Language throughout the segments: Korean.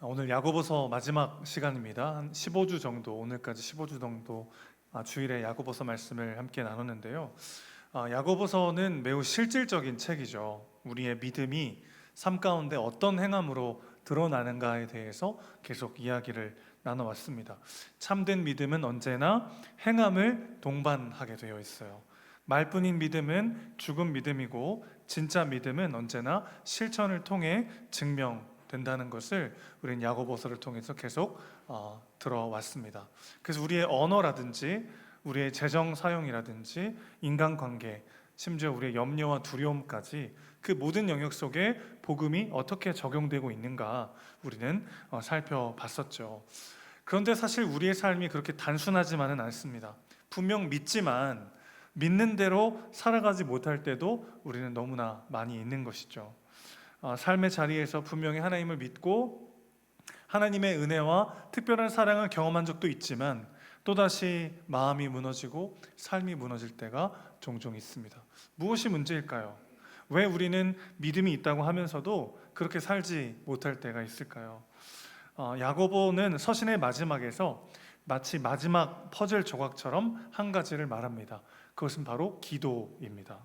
오늘 야고보서 마지막 시간입니다. 한 15주 정도, 오늘까지 15주 정도 주일에 야고보서 말씀을 함께 나누는데요. 야고보서는 매우 실질적인 책이죠. 우리의 믿음이 삶 가운데 어떤 행함으로 드러나는가에 대해서 계속 이야기를 나눠왔습니다. 참된 믿음은 언제나 행함을 동반하게 되어 있어요. 말뿐인 믿음은 죽은 믿음이고, 진짜 믿음은 언제나 실천을 통해 증명된다는 것을 우리는 야고보서를 통해서 계속 들어왔습니다. 그래서 우리의 언어라든지 우리의 재정 사용이라든지 인간관계, 심지어 우리의 염려와 두려움까지 그 모든 영역 속에 복음이 어떻게 적용되고 있는가 우리는 살펴봤었죠. 그런데 사실 우리의 삶이 그렇게 단순하지만은 않습니다. 분명 믿지만 믿는 대로 살아가지 못할 때도 우리는 너무나 많이 있는 것이죠. 삶의 자리에서 분명히 하나님을 믿고 하나님의 은혜와 특별한 사랑을 경험한 적도 있지만 또다시 마음이 무너지고 삶이 무너질 때가 종종 있습니다. 무엇이 문제일까요? 왜 우리는 믿음이 있다고 하면서도 그렇게 살지 못할 때가 있을까요? 야고보는 서신의 마지막에서 마치 마지막 퍼즐 조각처럼 한 가지를 말합니다. 그것은 바로 기도입니다.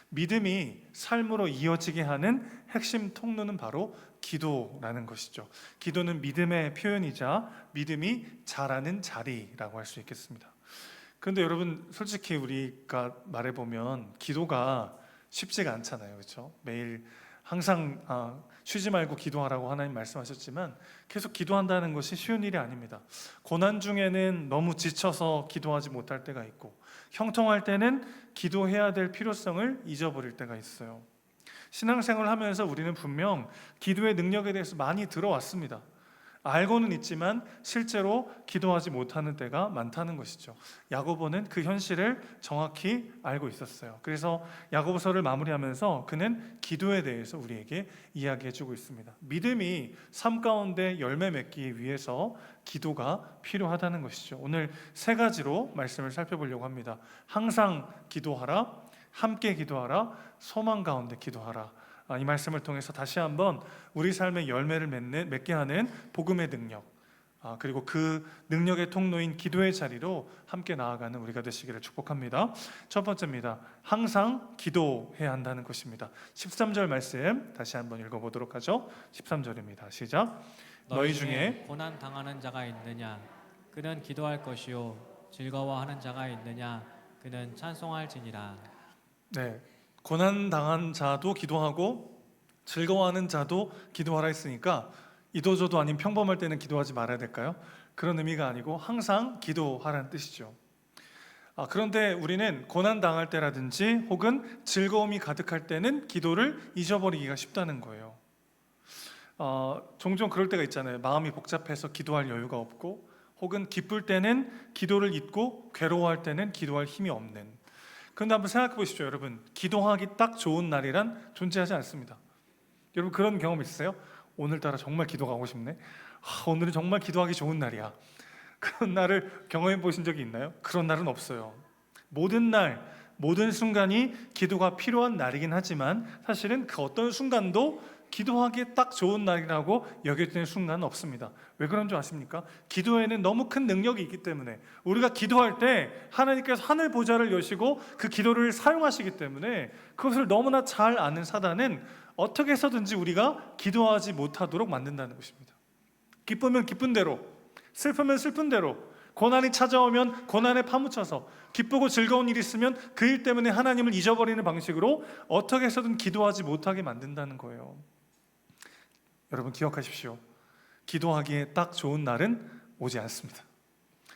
믿음이 삶으로 이어지게 하는 핵심 통로는 바로 기도라는 것이죠. 기도는 믿음의 표현이자 믿음이 자라는 자리라고 할 수 있겠습니다. 그런데 여러분, 솔직히 우리가 말해보면 기도가 쉽지가 않잖아요. 그렇죠? 매일 항상 쉬지 말고 기도하라고 하나님 말씀하셨지만 계속 기도한다는 것이 쉬운 일이 아닙니다. 고난 중에는 너무 지쳐서 기도하지 못할 때가 있고, 형통할 때는 기도해야 될 필요성을 잊어버릴 때가 있어요. 신앙생활을 하면서 우리는 분명 기도의 능력에 대해서 많이 들어왔습니다. 알고는 있지만 실제로 기도하지 못하는 때가 많다는 것이죠. 야고보는 그 현실을 정확히 알고 있었어요. 그래서 야고보서를 마무리하면서 그는 기도에 대해서 우리에게 이야기해주고 있습니다. 믿음이 삶 가운데 열매 맺기 위해서 기도가 필요하다는 것이죠. 오늘 세 가지로 말씀을 살펴보려고 합니다. 항상 기도하라, 함께 기도하라, 소망 가운데 기도하라. 이 말씀을 통해서 다시 한번 우리 삶의 열매를 맺게 하는 복음의 능력, 그리고 그 능력의 통로인 기도의 자리로 함께 나아가는 우리가 되시기를 축복합니다. 첫 번째입니다. 항상 기도해야 한다는 것입니다. 13절 말씀 다시 한번 읽어보도록 하죠. 13절입니다. 시작. 너희 중에 고난 당하는 자가 있느냐? 그는 기도할 것이요. 즐거워하는 자가 있느냐? 그는 찬송할지니라. 네, 고난 당한 자도 기도하고 즐거워하는 자도 기도하라 했으니까 이도저도 아닌 평범할 때는 기도하지 말아야 될까요? 그런 의미가 아니고 항상 기도하라는 뜻이죠. 그런데 우리는 고난 당할 때라든지 혹은 즐거움이 가득할 때는 기도를 잊어버리기가 쉽다는 거예요. 종종 그럴 때가 있잖아요. 마음이 복잡해서 기도할 여유가 없고, 혹은 기쁠 때는 기도를 잊고 괴로워할 때는 기도할 힘이 없는. 그런데 한번 생각해 보십시오. 여러분, 기도하기 딱 좋은 날이란 존재하지 않습니다. 여러분, 그런 경험 있으세요? 오늘따라 정말 기도하고 싶네. 오늘은 정말 기도하기 좋은 날이야. 그런 날을 경험해 보신 적이 있나요? 그런 날은 없어요. 모든 날, 모든 순간이 기도가 필요한 날이긴 하지만 사실은 그 어떤 순간도 기도하기에 딱 좋은 날이라고 여겨지는 순간은 없습니다. 왜 그런 줄 아십니까? 기도에는 너무 큰 능력이 있기 때문에, 우리가 기도할 때 하나님께서 하늘 보좌를 여시고 그 기도를 사용하시기 때문에 그것을 너무나 잘 아는 사단은 어떻게 해서든지 우리가 기도하지 못하도록 만든다는 것입니다. 기쁘면 기쁜 대로, 슬프면 슬픈 대로, 고난이 찾아오면 고난에 파묻혀서, 기쁘고 즐거운 일이 있으면 그 일 때문에 하나님을 잊어버리는 방식으로 어떻게 해서든 기도하지 못하게 만든다는 거예요. 여러분, 기억하십시오. 기도하기에 딱 좋은 날은 오지 않습니다.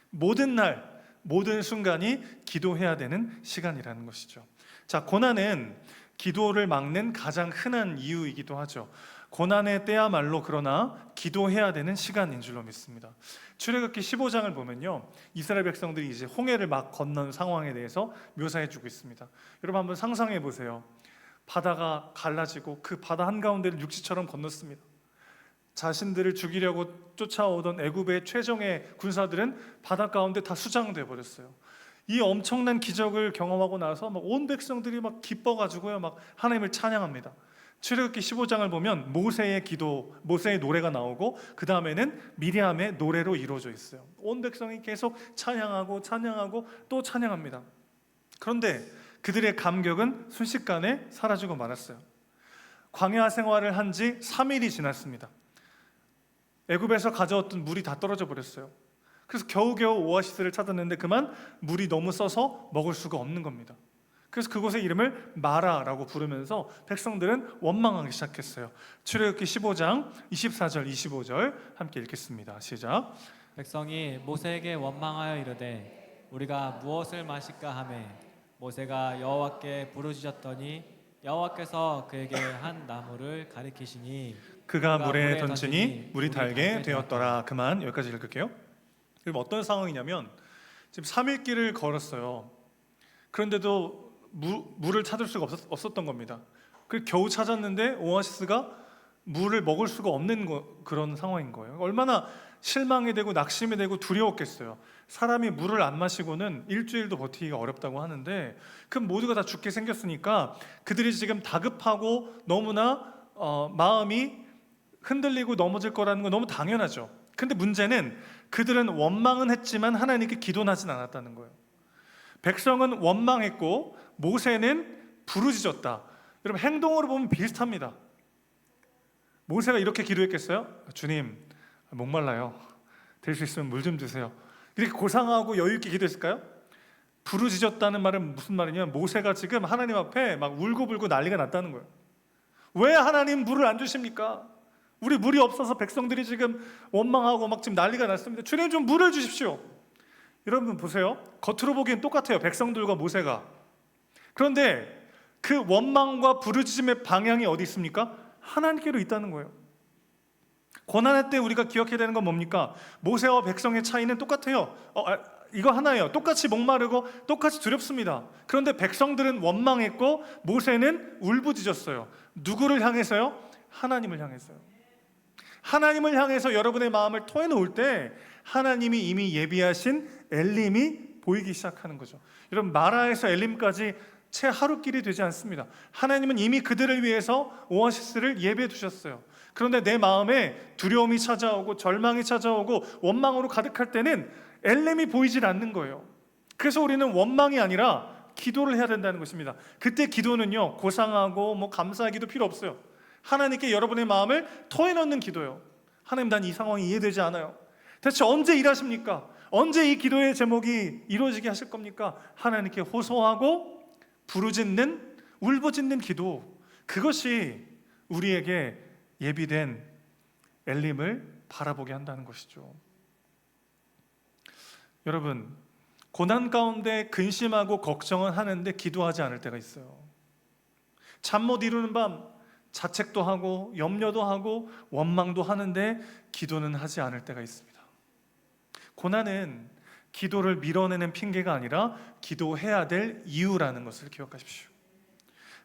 모든 날, 모든 순간이 기도해야 되는 시간이라는 것이죠. 자, 고난은 기도를 막는 가장 흔한 이유이기도 하죠. 고난의 때야말로 그러나 기도해야 되는 시간인 줄로 믿습니다. 출애굽기 15장을 보면요, 이스라엘 백성들이 이제 홍해를 막 건넌 상황에 대해서 묘사해 주고 있습니다. 여러분, 한번 상상해 보세요. 바다가 갈라지고 그 바다 한가운데를 육지처럼 건넜습니다. 자신들을 죽이려고 쫓아오던 애굽의 최정예 군사들은 바다 가운데 다 수장돼 버렸어요. 이 엄청난 기적을 경험하고 나서 온 백성들이 막 기뻐가지고요, 막 하나님을 찬양합니다. 출애굽기 15장을 보면 모세의 기도, 모세의 노래가 나오고 그 다음에는 미리암의 노래로 이루어져 있어요. 온 백성이 계속 찬양하고 찬양하고 또 찬양합니다. 그런데 그들의 감격은 순식간에 사라지고 말았어요. 광야 생활을 한 지 3일이 지났습니다. 애굽에서 가져왔던 물이 다 떨어져 버렸어요. 그래서 겨우겨우 오아시스를 찾았는데 그만 물이 너무 써서 먹을 수가 없는 겁니다. 그래서 그곳의 이름을 마라라고 부르면서 백성들은 원망하기 시작했어요. 출애굽기 15장 24절 25절 함께 읽겠습니다. 시작. 백성이 모세에게 원망하여 이르되 우리가 무엇을 마실까 하매 모세가 여호와께 부르짖었더니 여호와께서 그에게 한 나무를 가리키시니 그가 물에 던지니 물이 달게 되었더라. 그만. 여기까지 읽을게요. 그럼 어떤 상황이냐면 지금 3일 길을 걸었어요. 그런데도 물을 찾을 수가 없었던 겁니다. 그 겨우 찾았는데 오아시스가 물을 먹을 수가 없는 그런 상황인 거예요. 얼마나 실망이 되고 낙심이 되고 두려웠겠어요. 사람이 물을 안 마시고는 일주일도 버티기가 어렵다고 하는데 그럼 모두가 다 죽게 생겼으니까 그들이 지금 다급하고 너무나 마음이 흔들리고 넘어질 거라는 건 너무 당연하죠. 근데 문제는 그들은 원망은 했지만 하나님께 기도는 하진 않았다는 거예요. 백성은 원망했고 모세는 부르짖었다. 여러분 행동으로 보면 비슷합니다. 모세가 이렇게 기도했겠어요? 주님 목말라요. 될 수 있으면 물 좀 주세요. 이렇게 고상하고 여유 있게 기도했을까요? 부르짖었다는 말은 무슨 말이냐면 모세가 지금 하나님 앞에 막 울고불고 난리가 났다는 거예요. 왜 하나님 물을 안 주십니까? 우리 물이 없어서 백성들이 지금 원망하고 막 지금 난리가 났습니다. 주님 좀 물을 주십시오. 여러분 보세요. 겉으로 보기엔 똑같아요. 백성들과 모세가. 그런데 그 원망과 부르짖음의 방향이 어디 있습니까? 하나님께로 있다는 거예요. 고난의 때 우리가 기억해야 되는 건 뭡니까? 모세와 백성의 차이는 똑같아요. 이거 하나예요. 똑같이 목마르고 똑같이 두렵습니다. 그런데 백성들은 원망했고 모세는 울부짖었어요. 누구를 향해서요? 하나님을 향해서요. 하나님을 향해서 여러분의 마음을 토해놓을 때 하나님이 이미 예비하신 엘림이 보이기 시작하는 거죠. 여러분 마라에서 엘림까지 채 하루길이 되지 않습니다. 하나님은 이미 그들을 위해서 오아시스를 예비해 두셨어요. 그런데 내 마음에 두려움이 찾아오고 절망이 찾아오고 원망으로 가득할 때는 엘렘이 보이질 않는 거예요. 그래서 우리는 원망이 아니라 기도를 해야 된다는 것입니다. 그때 기도는요 고상하고 감사하기도 필요 없어요. 하나님께 여러분의 마음을 토해넣는 기도요. 하나님 난 이 상황이 이해되지 않아요. 대체 언제 일하십니까? 언제 이 기도의 제목이 이루어지게 하실 겁니까? 하나님께 호소하고 부르짖는 울부짖는 기도, 그것이 우리에게 예비된 엘림을 바라보게 한다는 것이죠. 여러분 고난 가운데 근심하고 걱정은 하는데 기도하지 않을 때가 있어요. 잠 못 이루는 밤 자책도 하고 염려도 하고 원망도 하는데 기도는 하지 않을 때가 있습니다. 고난은 기도를 밀어내는 핑계가 아니라 기도해야 될 이유라는 것을 기억하십시오.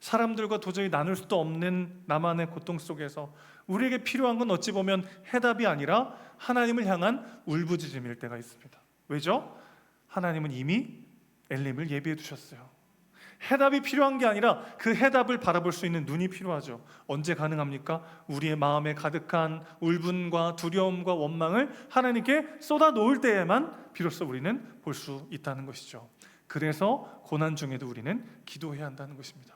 사람들과 도저히 나눌 수도 없는 나만의 고통 속에서 우리에게 필요한 건 어찌 보면 해답이 아니라 하나님을 향한 울부짖음일 때가 있습니다. 왜죠? 하나님은 이미 엘림을 예비해 두셨어요. 해답이 필요한 게 아니라 그 해답을 바라볼 수 있는 눈이 필요하죠. 언제 가능합니까? 우리의 마음에 가득한 울분과 두려움과 원망을 하나님께 쏟아 놓을 때에만 비로소 우리는 볼 수 있다는 것이죠. 그래서 고난 중에도 우리는 기도해야 한다는 것입니다.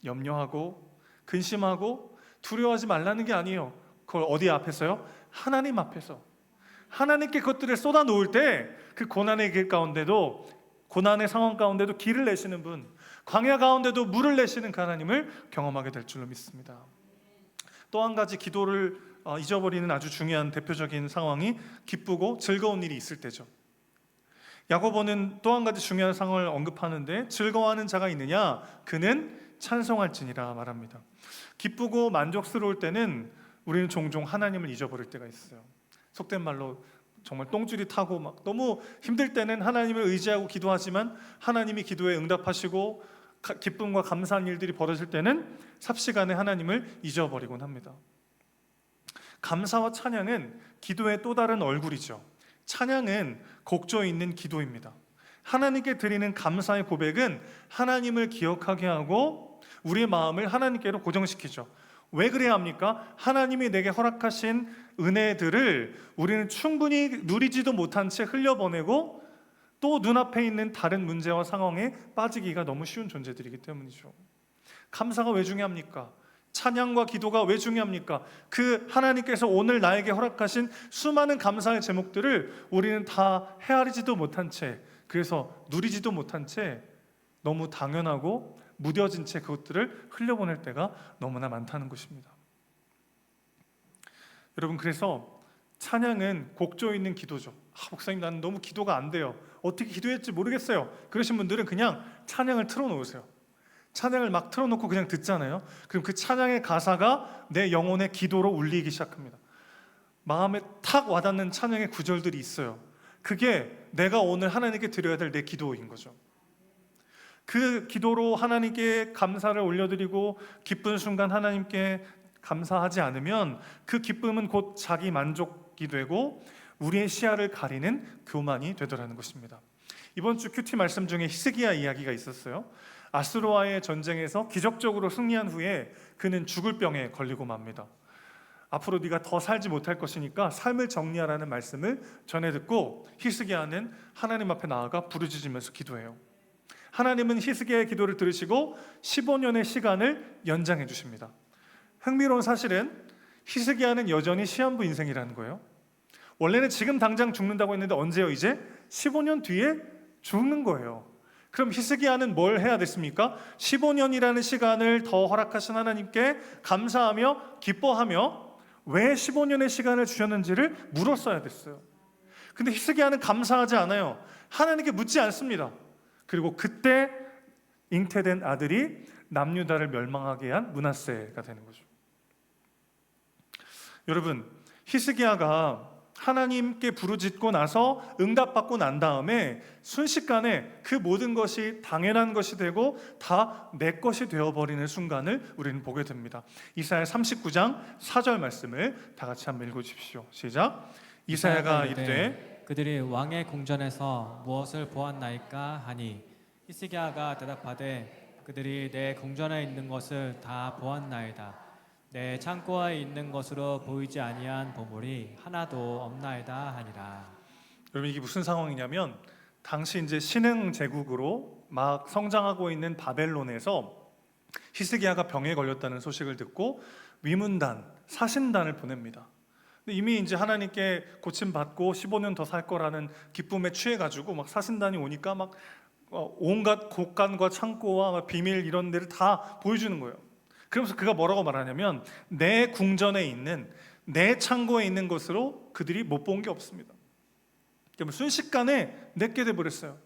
염려하고 근심하고 두려워하지 말라는 게 아니에요. 그걸 어디 앞에서요? 하나님 앞에서. 하나님께 그것들을 쏟아 놓을 때 그 고난의 길 가운데도, 고난의 상황 가운데도 길을 내시는 분, 광야 가운데도 물을 내시는 그 하나님을 경험하게 될 줄로 믿습니다. 또 한 가지 기도를 잊어버리는 아주 중요한 대표적인 상황이 기쁘고 즐거운 일이 있을 때죠. 야고보는 또 한 가지 중요한 상황을 언급하는데 즐거워하는 자가 있느냐? 그는 찬송할지니라 말합니다. 기쁘고 만족스러울 때는 우리는 종종 하나님을 잊어버릴 때가 있어요. 속된 말로 정말 똥줄이 타고 막 너무 힘들 때는 하나님을 의지하고 기도하지만 하나님이 기도에 응답하시고 기쁨과 감사한 일들이 벌어질 때는 삽시간에 하나님을 잊어버리곤 합니다. 감사와 찬양은 기도의 또 다른 얼굴이죠. 찬양은 곡조에 있는 기도입니다. 하나님께 드리는 감사의 고백은 하나님을 기억하게 하고 우리의 마음을 하나님께로 고정시키죠. 왜 그래야 합니까? 하나님이 내게 허락하신 은혜들을 우리는 충분히 누리지도 못한 채 흘려보내고 또 눈앞에 있는 다른 문제와 상황에 빠지기가 너무 쉬운 존재들이기 때문이죠. 감사가 왜 중요합니까? 찬양과 기도가 왜 중요합니까? 그 하나님께서 오늘 나에게 허락하신 수많은 감사의 제목들을 우리는 다 헤아리지도 못한 채, 그래서 누리지도 못한 채 너무 당연하고 무뎌진 채 그것들을 흘려보낼 때가 너무나 많다는 것입니다. 여러분, 그래서 찬양은 곡조 있는 기도죠. 목사님, 나는 너무 기도가 안 돼요. 어떻게 기도했지 모르겠어요. 그러신 분들은 그냥 찬양을 틀어놓으세요. 찬양을 막 틀어놓고 그냥 듣잖아요. 그럼 그 찬양의 가사가 내 영혼의 기도로 울리기 시작합니다. 마음에 탁 와닿는 찬양의 구절들이 있어요. 그게 내가 오늘 하나님께 드려야 될 내 기도인 거죠. 그 기도로 하나님께 감사를 올려드리고 기쁜 순간 하나님께 감사하지 않으면 그 기쁨은 곧 자기 만족이 되고 우리의 시야를 가리는 교만이 되더라는 것입니다. 이번 주 큐티 말씀 중에 히스기야 이야기가 있었어요. 아수르와의 전쟁에서 기적적으로 승리한 후에 그는 죽을 병에 걸리고 맙니다. 앞으로 네가 더 살지 못할 것이니까 삶을 정리하라는 말씀을 전해 듣고 히스기야는 하나님 앞에 나아가 부르짖으면서 기도해요. 하나님은 히스기야의 기도를 들으시고 15년의 시간을 연장해 주십니다. 흥미로운 사실은 히스기야는 여전히 시한부 인생이라는 거예요. 원래는 지금 당장 죽는다고 했는데 언제요? 이제 15년 뒤에 죽는 거예요. 그럼 히스기야는 뭘 해야 됐습니까? 15년이라는 시간을 더 허락하신 하나님께 감사하며 기뻐하며 왜 15년의 시간을 주셨는지를 물었어야 됐어요. 근데 히스기야는 감사하지 않아요. 하나님께 묻지 않습니다. 그리고 그때 잉태된 아들이 남유다를 멸망하게 한 므낫세가 되는 거죠. 여러분, 히스기야가 하나님께 부르짖고 나서 응답받고 난 다음에 순식간에 그 모든 것이 당연한 것이 되고 다 내 것이 되어버리는 순간을 우리는 보게 됩니다. 이사야 39장 4절 말씀을 다 같이 한번 읽어주십시오. 시작. 이사야가 이르되 그들이 왕의 궁전에서 무엇을 보았나이까 하니 히스기야가 대답하되 그들이 내 궁전에 있는 것을 다 보았나이다. 내 창고에 있는 것으로 보이지 아니한 보물이 하나도 없나이다 하니라. 여러분, 이게 무슨 상황이냐면 당시 이제 신흥 제국으로 막 성장하고 있는 바벨론에서 히스기야가 병에 걸렸다는 소식을 듣고 위문단, 사신단을 보냅니다. 근데 이미 이제 하나님께 고침 받고 15년 더 살 거라는 기쁨에 취해 가지고 막 사신단이 오니까 막 온갖 곳간과 창고와 막 비밀 이런 데를 다 보여주는 거예요. 그러면서 그가 뭐라고 말하냐면 내 궁전에 있는 내 창고에 있는 것으로 그들이 못 본 게 없습니다. 그러면 순식간에 내게 돼 버렸어요.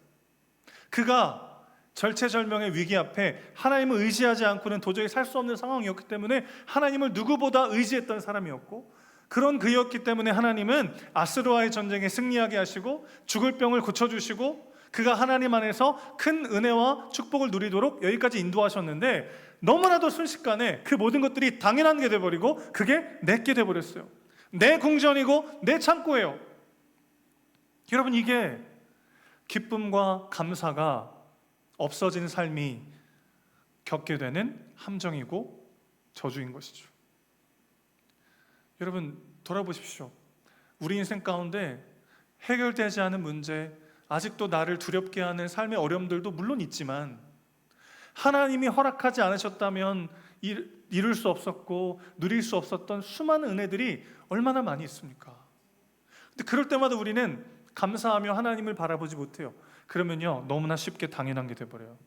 그가 절체절명의 위기 앞에 하나님을 의지하지 않고는 도저히 살 수 없는 상황이었기 때문에 하나님을 누구보다 의지했던 사람이었고, 그런 그였기 때문에 하나님은 아스르와의 전쟁에 승리하게 하시고 죽을 병을 고쳐주시고 그가 하나님 안에서 큰 은혜와 축복을 누리도록 여기까지 인도하셨는데 너무나도 순식간에 그 모든 것들이 당연한 게 돼버리고 그게 내게 돼버렸어요. 내 궁전이고 내 창고예요. 여러분, 이게 기쁨과 감사가 없어진 삶이 겪게 되는 함정이고 저주인 것이죠. 여러분, 돌아보십시오. 우리 인생 가운데 해결되지 않은 문제, 아직도 나를 두렵게 하는 삶의 어려움들도 물론 있지만 하나님이 허락하지 않으셨다면 이룰 수 없었고 누릴 수 없었던 수많은 은혜들이 얼마나 많이 있습니까? 근데 그럴 때마다 우리는 감사하며 하나님을 바라보지 못해요. 그러면요, 너무나 쉽게 당연한 게 돼버려요.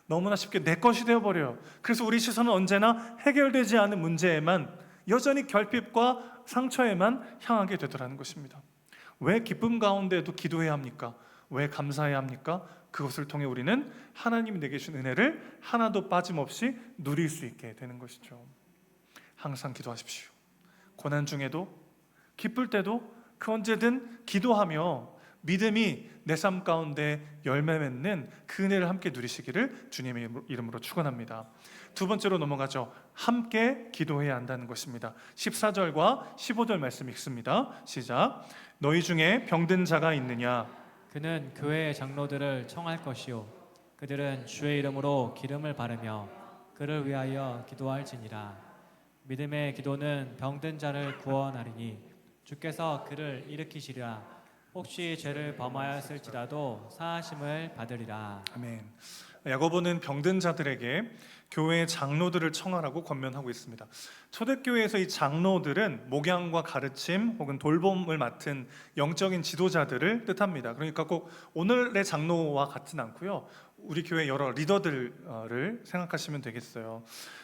너무나 쉽게 내 것이 되어버려요. 그래서 우리 시선은 언제나 해결되지 않은 문제에만, 여전히 결핍과 상처에만 향하게 되더라는 것입니다. 왜 기쁨 가운데에도 기도해야 합니까? 왜 감사해야 합니까? 그것을 통해 우리는 하나님이 내게 주신 은혜를 하나도 빠짐없이 누릴 수 있게 되는 것이죠. 항상 기도하십시오. 고난 중에도, 기쁠 때도 그 언제든 기도하며 믿음이 내 삶 가운데 열매 맺는 그 은혜를 함께 누리시기를 주님의 이름으로 축원합니다. 두 번째로 넘어가죠. 함께 기도해야 한다는 것입니다. 14절과 15절 말씀 읽습니다. 시작. 너희 중에 병든 자가 있느냐? 그는 교회의 장로들을 청할 것이요 그들은 주의 이름으로 기름을 바르며 그를 위하여 기도할지니라. 믿음의 기도는 병든 자를 구원하리니 주께서 그를 일으키시리라. 혹시 죄를 범하였을지라도 사하심을 받으리라. 아멘. 야고보는 병든 자들에게 교회의 장로들을 청하라고 권면하고 있습니다. 초대교회에서 이 장로들은 목양과 가르침 혹은 돌봄을 맡은 영적인 지도자들을 뜻합니다. 그러니까 꼭 오늘의 장로와 같진 않고요. 우리 교회 여러 리더들을 생각하시면 되겠어요.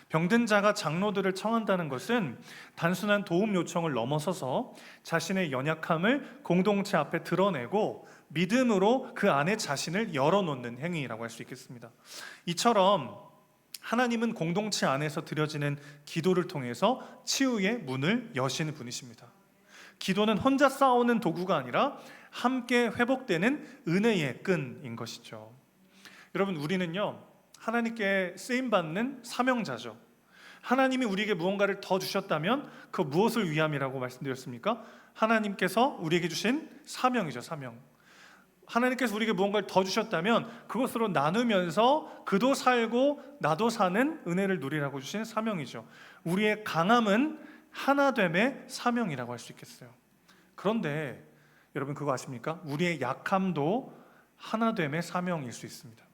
병든 자가 장로들을 청한다는 것은 단순한 도움 요청을 넘어서서 자신의 연약함을 공동체 앞에 드러내고 믿음으로 그 안에 자신을 열어놓는 행위라고 할 수 있겠습니다. 이처럼 하나님은 공동체 안에서 드려지는 기도를 통해서 치유의 문을 여시는 분이십니다. 기도는 혼자 싸우는 도구가 아니라 함께 회복되는 은혜의 끈인 것이죠. 여러분, 우리는요, 하나님께 쓰임받는 사명자죠. 하나님이 우리에게 무언가를 더 주셨다면 그 무엇을 위함이라고 말씀드렸습니까? 하나님께서 우리에게 주신 사명이죠, 사명. 하나님께서 우리에게 무언가를 더 주셨다면 그것으로 나누면서 그도 살고 나도 사는 은혜를 누리라고 주신 사명이죠. 우리의 강함은 하나됨의 사명이라고 할 수 있겠어요. 그런데 여러분, 그거 아십니까? 우리의 약함도 하나됨의 사명일 수 있습니다.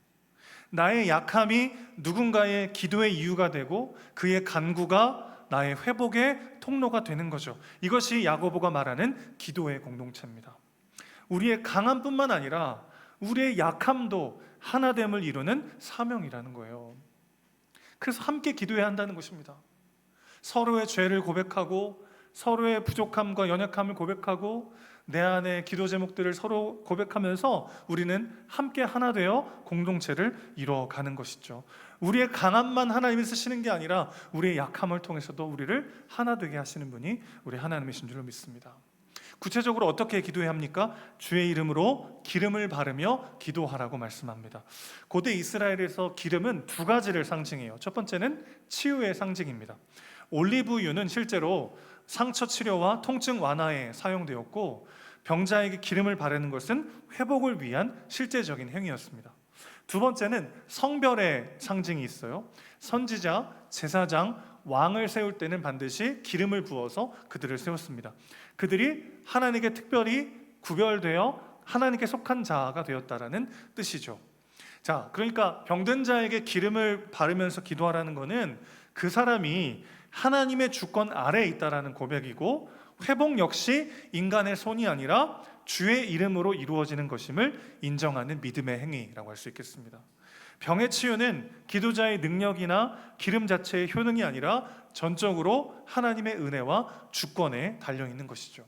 나의 약함이 누군가의 기도의 이유가 되고 그의 간구가 나의 회복의 통로가 되는 거죠. 이것이 야고보가 말하는 기도의 공동체입니다. 우리의 강함뿐만 아니라 우리의 약함도 하나됨을 이루는 사명이라는 거예요. 그래서 함께 기도해야 한다는 것입니다. 서로의 죄를 고백하고 서로의 부족함과 연약함을 고백하고 내 안의 기도 제목들을 서로 고백하면서 우리는 함께 하나 되어 공동체를 이루어가는 것이죠. 우리의 강함만 하나님이 쓰시는 게 아니라 우리의 약함을 통해서도 우리를 하나 되게 하시는 분이 우리 하나님이신 줄로 믿습니다. 구체적으로 어떻게 기도해야 합니까? 주의 이름으로 기름을 바르며 기도하라고 말씀합니다. 고대 이스라엘에서 기름은 두 가지를 상징해요. 첫 번째는 치유의 상징입니다. 올리브유는 실제로 상처 치료와 통증 완화에 사용되었고, 병자에게 기름을 바르는 것은 회복을 위한 실제적인 행위였습니다. 두 번째는 성별의 상징이 있어요. 선지자, 제사장, 왕을 세울 때는 반드시 기름을 부어서 그들을 세웠습니다. 그들이 하나님께 특별히 구별되어 하나님께 속한 자가 되었다라는 뜻이죠. 자, 그러니까 병든 자에게 기름을 바르면서 기도하라는 것은 그 사람이 하나님의 주권 아래에 있다라는 고백이고, 회복 역시 인간의 손이 아니라 주의 이름으로 이루어지는 것임을 인정하는 믿음의 행위라고 할 수 있겠습니다. 병의 치유는 기도자의 능력이나 기름 자체의 효능이 아니라 전적으로 하나님의 은혜와 주권에 달려있는 것이죠.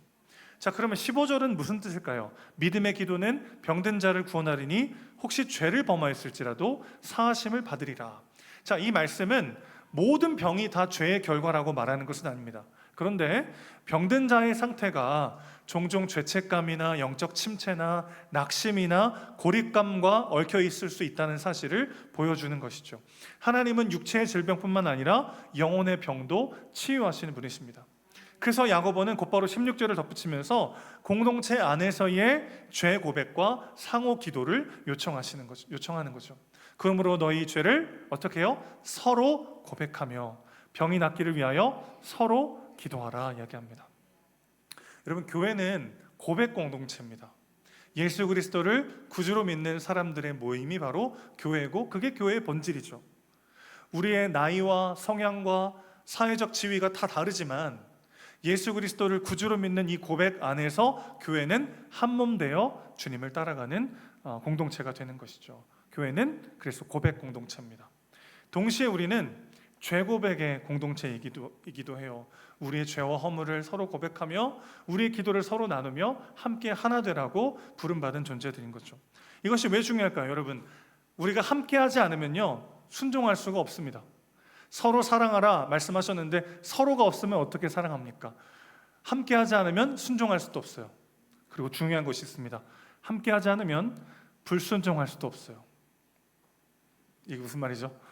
자, 그러면 15절은 무슨 뜻일까요? 믿음의 기도는 병든 자를 구원하리니 혹시 죄를 범하였을지라도 사하심을 받으리라. 자, 이 말씀은 모든 병이 다 죄의 결과라고 말하는 것은 아닙니다. 그런데 병든 자의 상태가 종종 죄책감이나 영적 침체나 낙심이나 고립감과 얽혀 있을 수 있다는 사실을 보여주는 것이죠. 하나님은 육체의 질병뿐만 아니라 영혼의 병도 치유하시는 분이십니다. 그래서 야고보는 곧바로 16절을 덧붙이면서 공동체 안에서의 죄 고백과 상호 기도를 요청하는 거죠. 그러므로 너희 죄를 어떻게 해요? 서로 고백하며 병이 낫기를 위하여 서로 기도하라 이야기합니다. 여러분, 교회는 고백 공동체입니다. 예수 그리스도를 구주로 믿는 사람들의 모임이 바로 교회고, 그게 교회의 본질이죠. 우리의 나이와 성향과 사회적 지위가 다 다르지만 예수 그리스도를 구주로 믿는 이 고백 안에서 교회는 한 몸 되어 주님을 따라가는 공동체가 되는 것이죠. 교회는 그래서 고백 공동체입니다. 동시에 우리는 죄 고백의 공동체이기도 해요. 우리의 죄와 허물을 서로 고백하며 우리의 기도를 서로 나누며 함께 하나 되라고 부름받은 존재들인 거죠. 이것이 왜 중요할까요? 여러분, 우리가 함께 하지 않으면요, 순종할 수가 없습니다. 서로 사랑하라 말씀하셨는데 서로가 없으면 어떻게 사랑합니까? 함께 하지 않으면 순종할 수도 없어요. 그리고 중요한 것이 있습니다. 함께 하지 않으면 불순종할 수도 없어요. 이게 무슨 말이죠?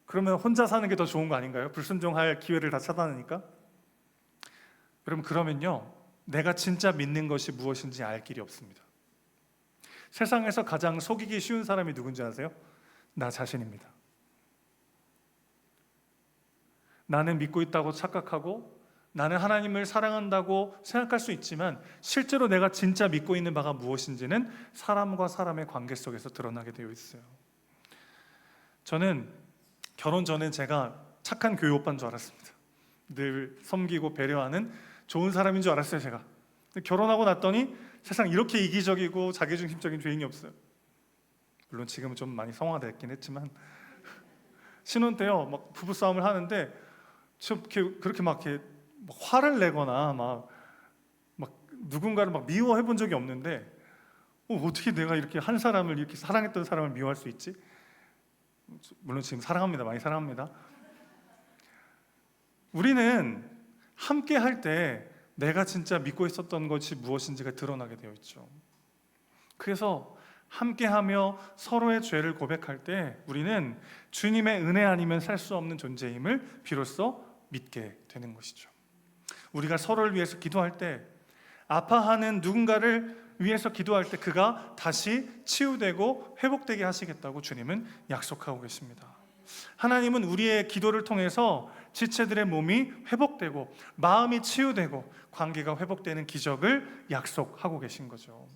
그러면 혼자 사는 게 더 좋은 거 아닌가요? 불순종할 기회를 다 차단하니까? 여러분, 그러면요, 내가 진짜 믿는 것이 무엇인지 알 길이 없습니다. 세상에서 가장 속이기 쉬운 사람이 누군지 아세요? 나 자신입니다. 나는 믿고 있다고 착각하고 나는 하나님을 사랑한다고 생각할 수 있지만 실제로 내가 진짜 믿고 있는 바가 무엇인지는 사람과 사람의 관계 속에서 드러나게 되어 있어요. 저는 결혼 전에 제가 착한 교회 오빠인 줄 알았습니다. 늘 섬기고 배려하는 좋은 사람인 줄 알았어요, 제가. 근데 결혼하고 났더니 세상 이렇게 이기적이고 자기중심적인 죄인이 없어요. 물론 지금은 좀 많이 성화됐긴 했지만 신혼 때요, 막 부부 싸움을 하는데 그렇게 막 이렇게 화를 내거나 막 누군가를 막 미워해 본 적이 없는데 어떻게 내가 이렇게 한 사람을 이렇게 사랑했던 사람을 미워할 수 있지? 물론 지금 사랑합니다, 많이 사랑합니다. 우리는 함께 할 때 내가 진짜 믿고 있었던 것이 무엇인지가 드러나게 되어 있죠. 그래서 함께하며 서로의 죄를 고백할 때 우리는 주님의 은혜 아니면 살 수 없는 존재임을 비로소 믿게 되는 것이죠. 우리가 서로를 위해서 기도할 때, 아파하는 누군가를 위해서 기도할 때 그가 다시 치유되고 회복되게 하시겠다고 주님은 약속하고 계십니다. 하나님은 우리의 기도를 통해서 지체들의 몸이 회복되고 마음이 치유되고 관계가 회복되는 기적을 약속하고 계신 거죠.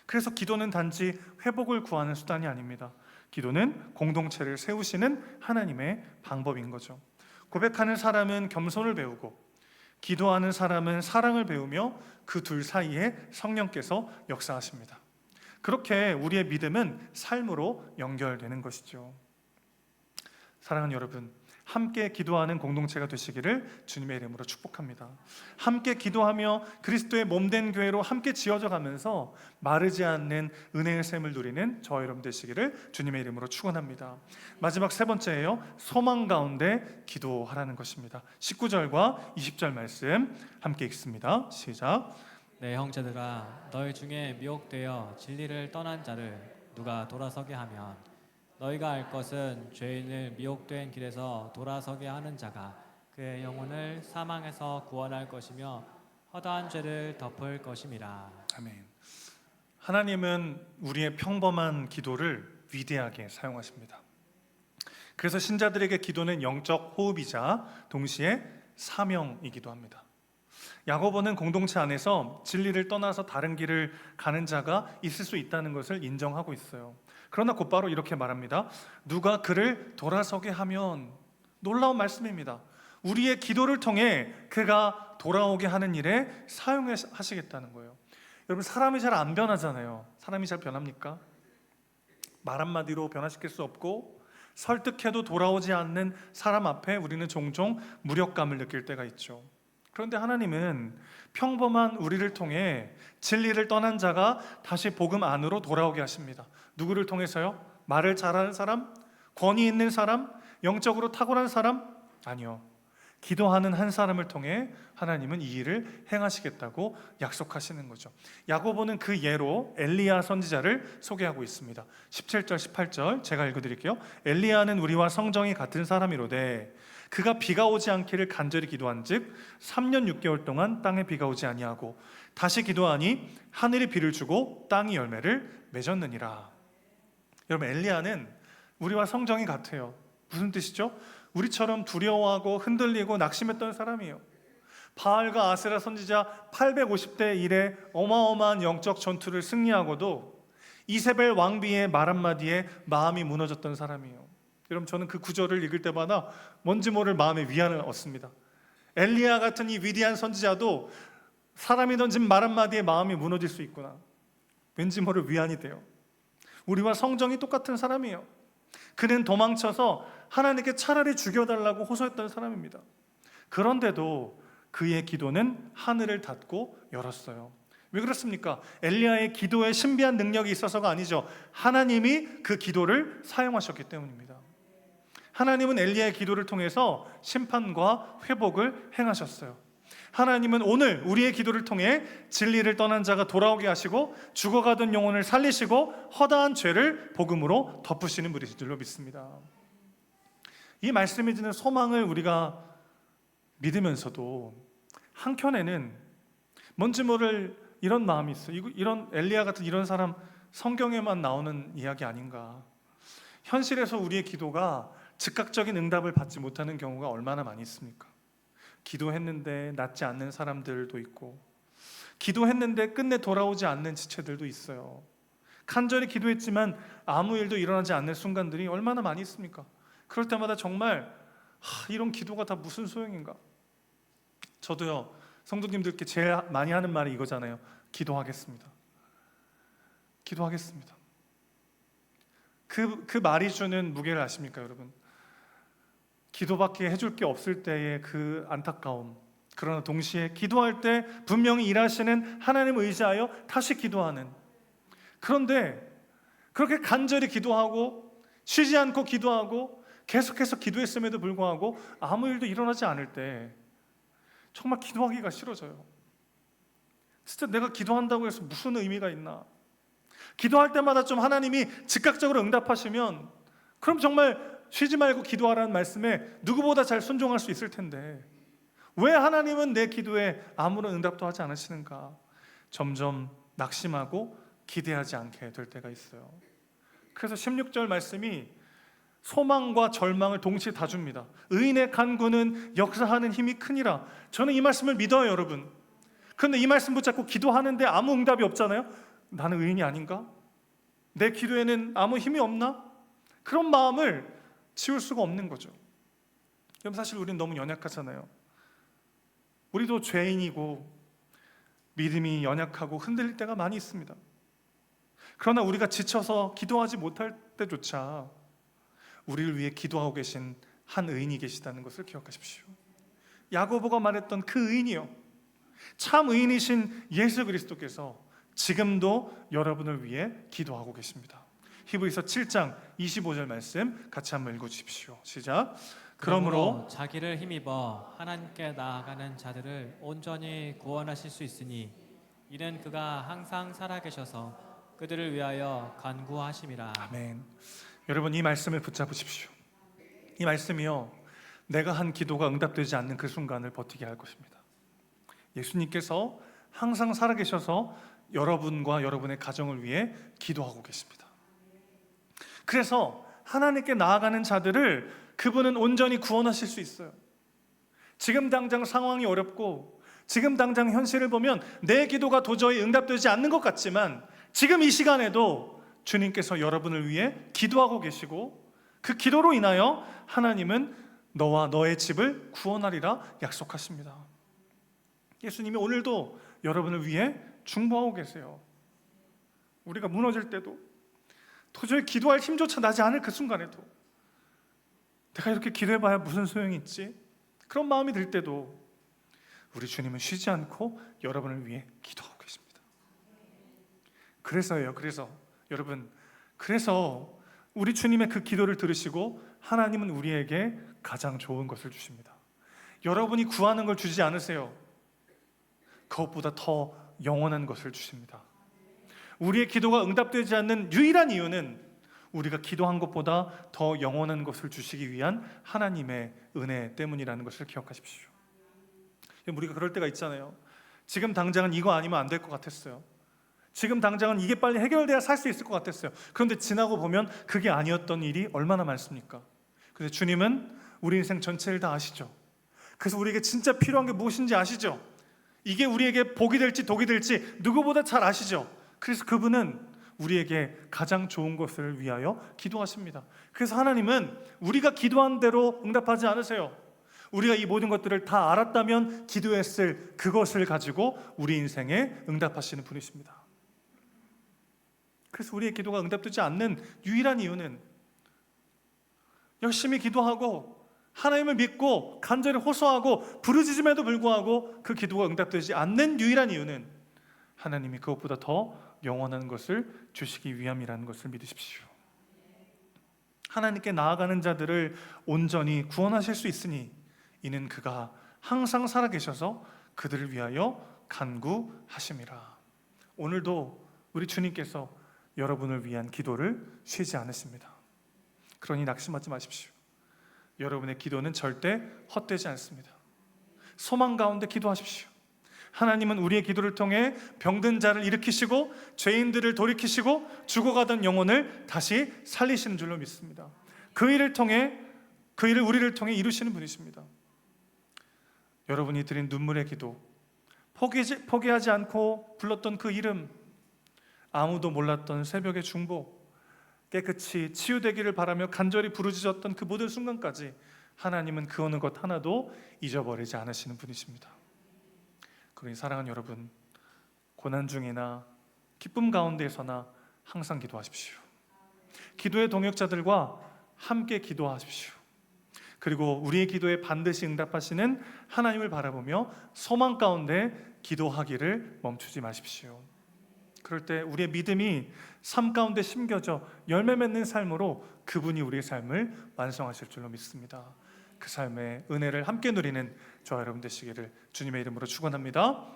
그래서 기도는 단지 회복을 구하는 수단이 아닙니다. 기도는 공동체를 세우시는 하나님의 방법인 거죠. 고백하는 사람은 겸손을 배우고 기도하는 사람은 사랑을 배우며 그 둘 사이에 성령께서 역사하십니다. 그렇게 우리의 믿음은 삶으로 연결되는 것이죠. 사랑하는 여러분, 함께 기도하는 공동체가 되시기를 주님의 이름으로 축복합니다. 함께 기도하며 그리스도의 몸된 교회로 함께 지어져 가면서 마르지 않는 은혜의 샘을 누리는 저와 여러분 되시기를 주님의 이름으로 축원합니다. 마지막 세 번째예요. 소망 가운데 기도하라는 것입니다. 19절과 20절 말씀 함께 읽습니다. 시작. 내 형제들아, 너희 중에 미혹되어 진리를 떠난 자를 누가 돌아서게 하면 너희가 알 것은 죄인을 미혹된 길에서 돌아서게 하는 자가 그의 영혼을 사망에서 구원할 것이며 허다한 죄를 덮을 것임이라. 아멘. 하나님은 우리의 평범한 기도를 위대하게 사용하십니다. 그래서 신자들에게 기도는 영적 호흡이자 동시에 사명이기도 합니다. 야고보는 공동체 안에서 진리를 떠나서 다른 길을 가는 자가 있을 수 있다는 것을 인정하고 있어요. 그러나 곧바로 이렇게 말합니다. 누가 그를 돌아서게 하면, 놀라운 말씀입니다. 우리의 기도를 통해 그가 돌아오게 하는 일에 사용하시겠다는 거예요. 여러분, 사람이 잘 안 변하잖아요. 사람이 잘 변합니까? 말 한마디로 변화시킬 수 없고 설득해도 돌아오지 않는 사람 앞에 우리는 종종 무력감을 느낄 때가 있죠. 그런데 하나님은 평범한 우리를 통해 진리를 떠난 자가 다시 복음 안으로 돌아오게 하십니다. 누구를 통해서요? 말을 잘하는 사람? 권위 있는 사람? 영적으로 탁월한 사람? 아니요. 기도하는 한 사람을 통해 하나님은 이 일을 행하시겠다고 약속하시는 거죠. 야고보는 그 예로 엘리야 선지자를 소개하고 있습니다. 17절 18절 제가 읽어드릴게요. 엘리야는 우리와 성정이 같은 사람이로되 그가 비가 오지 않기를 간절히 기도한즉 3년 6개월 동안 땅에 비가 오지 아니하고 다시 기도하니 하늘이 비를 주고 땅이 열매를 맺었느니라. 여러분, 엘리야는 우리와 성정이 같아요. 무슨 뜻이죠? 우리처럼 두려워하고 흔들리고 낙심했던 사람이에요. 바알과 아세라 선지자 850대 1의 어마어마한 영적 전투를 승리하고도 이세벨 왕비의 말 한마디에 마음이 무너졌던 사람이에요. 여러분, 저는 그 구절을 읽을 때마다 뭔지 모를 마음의 위안을 얻습니다. 엘리야 같은 이 위대한 선지자도 사람이 던진 말 한마디에 마음이 무너질 수 있구나. 왠지 모를 위안이 돼요. 우리와 성정이 똑같은 사람이에요. 그는 도망쳐서 하나님께 차라리 죽여달라고 호소했던 사람입니다. 그런데도 그의 기도는 하늘을 닫고 열었어요. 왜 그렇습니까? 엘리야의 기도에 신비한 능력이 있어서가 아니죠. 하나님이 그 기도를 사용하셨기 때문입니다. 하나님은 엘리야의 기도를 통해서 심판과 회복을 행하셨어요. 하나님은 오늘 우리의 기도를 통해 진리를 떠난 자가 돌아오게 하시고 죽어가던 영혼을 살리시고 허다한 죄를 복음으로 덮으시는 분이신 줄로 믿습니다. 이 말씀이 주는 소망을 우리가 믿으면서도 한켠에는 뭔지 모를 이런 마음이 있어요. 이런 엘리야 같은 이런 사람 성경에만 나오는 이야기 아닌가. 현실에서 우리의 기도가 즉각적인 응답을 받지 못하는 경우가 얼마나 많이 있습니까? 기도했는데 낫지 않는 사람들도 있고, 기도했는데 끝내 돌아오지 않는 지체들도 있어요. 간절히 기도했지만 아무 일도 일어나지 않는 순간들이 얼마나 많이 있습니까? 그럴 때마다 정말 이런 기도가 다 무슨 소용인가? 저도요, 성도님들께 제일 많이 하는 말이 이거잖아요. 기도하겠습니다. 기도하겠습니다. 그 말이 주는 무게를 아십니까, 여러분? 기도밖에 해줄 게 없을 때의 그 안타까움, 그러나 동시에 기도할 때 분명히 일하시는 하나님을 의지하여 다시 기도하는, 그런데 그렇게 간절히 기도하고 쉬지 않고 기도하고 계속해서 기도했음에도 불구하고 아무 일도 일어나지 않을 때 정말 기도하기가 싫어져요. 진짜 내가 기도한다고 해서 무슨 의미가 있나? 기도할 때마다 좀 하나님이 즉각적으로 응답하시면 그럼 정말 쉬지 말고 기도하라는 말씀에 누구보다 잘 순종할 수 있을 텐데 왜 하나님은 내 기도에 아무런 응답도 하지 않으시는가? 점점 낙심하고 기대하지 않게 될 때가 있어요. 그래서 16절 말씀이 소망과 절망을 동시에 다 줍니다. 의인의 간구는 역사하는 힘이 크니라. 저는 이 말씀을 믿어요, 여러분. 그런데 이 말씀 붙잡고 기도하는데 아무 응답이 없잖아요. 나는 의인이 아닌가? 내 기도에는 아무 힘이 없나? 그런 마음을 지울 수가 없는 거죠. 그럼 사실 우리는 너무 연약하잖아요. 우리도 죄인이고 믿음이 연약하고 흔들릴 때가 많이 있습니다. 그러나 우리가 지쳐서 기도하지 못할 때조차 우리를 위해 기도하고 계신 한 의인이 계시다는 것을 기억하십시오. 야고보가 말했던 그 의인이요, 참 의인이신 예수 그리스도께서 지금도 여러분을 위해 기도하고 계십니다. 히브리서 7장 25절 말씀 같이 한번 읽어주십시오. 시작. 그러므로 자기를 힘입어 하나님께 나아가는 자들을 온전히 구원하실 수 있으니 이는 그가 항상 살아계셔서 그들을 위하여 간구하심이라. 아멘. 여러분, 이 말씀을 붙잡으십시오. 이 말씀이요, 내가 한 기도가 응답되지 않는 그 순간을 버티게 할 것입니다. 예수님께서 항상 살아계셔서 여러분과 여러분의 가정을 위해 기도하고 계십니다. 그래서 하나님께 나아가는 자들을 그분은 온전히 구원하실 수 있어요. 지금 당장 상황이 어렵고 지금 당장 현실을 보면 내 기도가 도저히 응답되지 않는 것 같지만 지금 이 시간에도 주님께서 여러분을 위해 기도하고 계시고 그 기도로 인하여 하나님은 너와 너의 집을 구원하리라 약속하십니다. 예수님이 오늘도 여러분을 위해 중보하고 계세요. 우리가 무너질 때도 도저히 기도할 힘조차 나지 않을 그 순간에도 내가 이렇게 기도해봐야 무슨 소용이 있지? 그런 마음이 들 때도 우리 주님은 쉬지 않고 여러분을 위해 기도하고 계십니다. 그래서요, 여러분, 그래서 우리 주님의 그 기도를 들으시고 하나님은 우리에게 가장 좋은 것을 주십니다. 여러분이 구하는 걸 주지 않으세요. 그것보다 더 영원한 것을 주십니다. 우리의 기도가 응답되지 않는 유일한 이유는 우리가 기도한 것보다 더 영원한 것을 주시기 위한 하나님의 은혜 때문이라는 것을 기억하십시오. 우리가 그럴 때가 있잖아요. 지금 당장은 이거 아니면 안 될 것 같았어요. 지금 당장은 이게 빨리 해결돼야 살 수 있을 것 같았어요. 그런데 지나고 보면 그게 아니었던 일이 얼마나 많습니까? 그래서 주님은 우리 인생 전체를 다 아시죠. 그래서 우리에게 진짜 필요한 게 무엇인지 아시죠. 이게 우리에게 복이 될지 독이 될지 누구보다 잘 아시죠. 그래서 그분은 우리에게 가장 좋은 것을 위하여 기도하십니다. 그래서 하나님은 우리가 기도한 대로 응답하지 않으세요. 우리가 이 모든 것들을 다 알았다면 기도했을 그것을 가지고 우리 인생에 응답하시는 분이십니다. 그래서 우리의 기도가 응답되지 않는 유일한 이유는 열심히 기도하고 하나님을 믿고 간절히 호소하고 부르짖음에도 불구하고 그 기도가 응답되지 않는 유일한 이유는 하나님이 그것보다 더 영원한 것을 주시기 위함이라는 것을 믿으십시오. 하나님께 나아가는 자들을 온전히 구원하실 수 있으니 이는 그가 항상 살아계셔서 그들을 위하여 간구하심이라. 오늘도 우리 주님께서 여러분을 위한 기도를 쉬지 않으십니다. 그러니 낙심하지 마십시오. 여러분의 기도는 절대 헛되지 않습니다. 소망 가운데 기도하십시오. 하나님은 우리의 기도를 통해 병든 자를 일으키시고 죄인들을 돌이키시고 죽어가던 영혼을 다시 살리시는 줄로 믿습니다. 그 일을 통해 그 일을 우리를 통해 이루시는 분이십니다. 여러분이 드린 눈물의 기도, 포기하지 않고 불렀던 그 이름, 아무도 몰랐던 새벽의 중보, 깨끗이 치유되기를 바라며 간절히 부르짖었던 그 모든 순간까지 하나님은 그 어느 것 하나도 잊어버리지 않으시는 분이십니다. 그러니 사랑하는 여러분, 고난 중이나 기쁨 가운데에서나 항상 기도하십시오. 기도의 동역자들과 함께 기도하십시오. 그리고 우리의 기도에 반드시 응답하시는 하나님을 바라보며 소망 가운데 기도하기를 멈추지 마십시오. 그럴 때 우리의 믿음이 삶 가운데 심겨져 열매 맺는 삶으로 그분이 우리의 삶을 완성하실 줄로 믿습니다. 그 삶의 은혜를 함께 누리는 저와 여러분 되시기를 주님의 이름으로 축원합니다.